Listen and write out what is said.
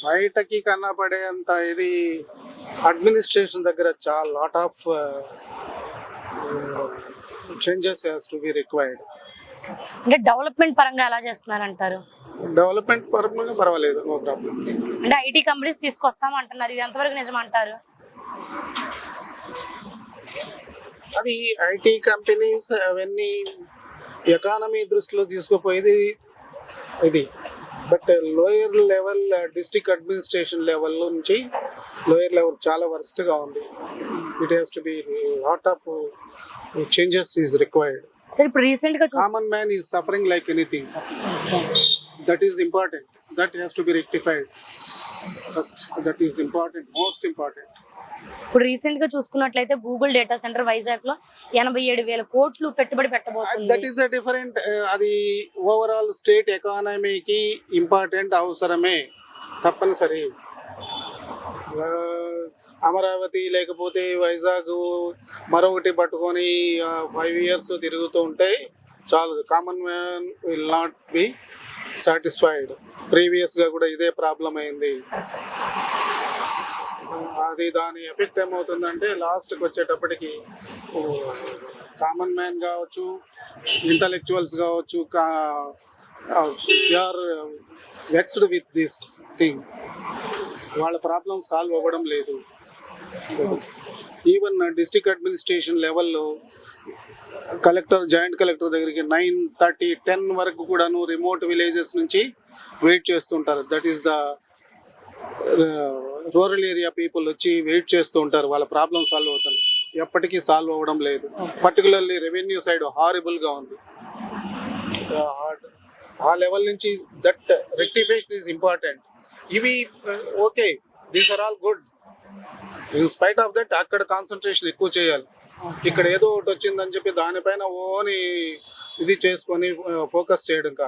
బయటకి కనపడేంత ఇది అడ్మినిస్ట్రేషన్ దగ్గర చాలా lot of changes has to be required. అంటే డెవలప్మెంట్ పరంగా ఎలా చేస్తున్నారంటారు? డెవలప్మెంట్ పరంగా పర్వాలేదు, నో ప్రాబ్లం. అంటే ఐటీ కంపెనీస్ తీసుకొస్తామంటున్నారు, ఇది ఎంతవరకు నిజమంటారు? అది ఐటీ కంపెనీస్ అవన్నీ ఎకానమీ దృష్టిలో తీసుకుపోయేది ఇది. But lower level district administration level నుంచి లోయర్ లెవెల్ చాలా వర్స్ట్గా ఉంది. It has to be lot of changes is required. Sir ఇప్పుడు రీసెంట్ గా common man is suffering like anything. That is important. That has to be rectified first. That is important, most important. ఇప్పుడు recent గా చూసుకున్నట్లయితే Google data centre Vizag లో 87,000 కోట్లు పెట్టుబడి పెట్టబోతుంది. That is the different. అది ఓవరాల్ స్టేట్ ఎకానమీకి ఇంపార్టెంట్, అవసరమే, తప్పనిసరి. అమరావతి లేకపోతే వైజాగ్ మరొకటి పట్టుకొని 5 years తిరుగుతూ ఉంటే చాలు. Common man will not be satisfied. ప్రీవియస్గా కూడా ఇదే ప్రాబ్లం అయింది. అది దాని ఎఫెక్ట్ ఏమవుతుందంటే లాస్ట్కి వచ్చేటప్పటికి కామన్ మ్యాన్ కావచ్చు, ఇంటలెక్చువల్స్ కావచ్చు, they are vexed with this thing. వాళ్ళ ప్రాబ్లం సాల్వ్ అవ్వడం లేదు. ఈవెన్ డిస్ట్రిక్ట్ అడ్మినిస్ట్రేషన్ లెవెల్లో కలెక్టర్, జాయింట్ కలెక్టర్ దగ్గరికి 9:30, 10 వరకు కూడాను రిమోట్ విలేజెస్ నుంచి వెయిట్ చేస్తుంటారు. That is the rural area people వచ్చి వెయిట్ చేస్తూ ఉంటారు, వాళ్ళ ప్రాబ్లం సాల్వ్ అవుతారు. ఎప్పటికీ సాల్వ్ అవ్వడం లేదు. పర్టికులర్లీ రెవెన్యూ సైడ్ హారిబుల్గా ఉంది. ఆ లెవెల్ నుంచి దట్ రెక్టిఫికేషన్ ఈజ్ ఇంపార్టెంట్. ఇవి okay, these are all good. In spite of that అక్కడ కాన్సన్ట్రేషన్ ఎక్కువ చేయాలి. ఇక్కడ ఏదో ఒకటి వచ్చిందని చెప్పి దానిపైన ఓని ఇది చేసుకొని ఫోకస్ చేయడం కాదు.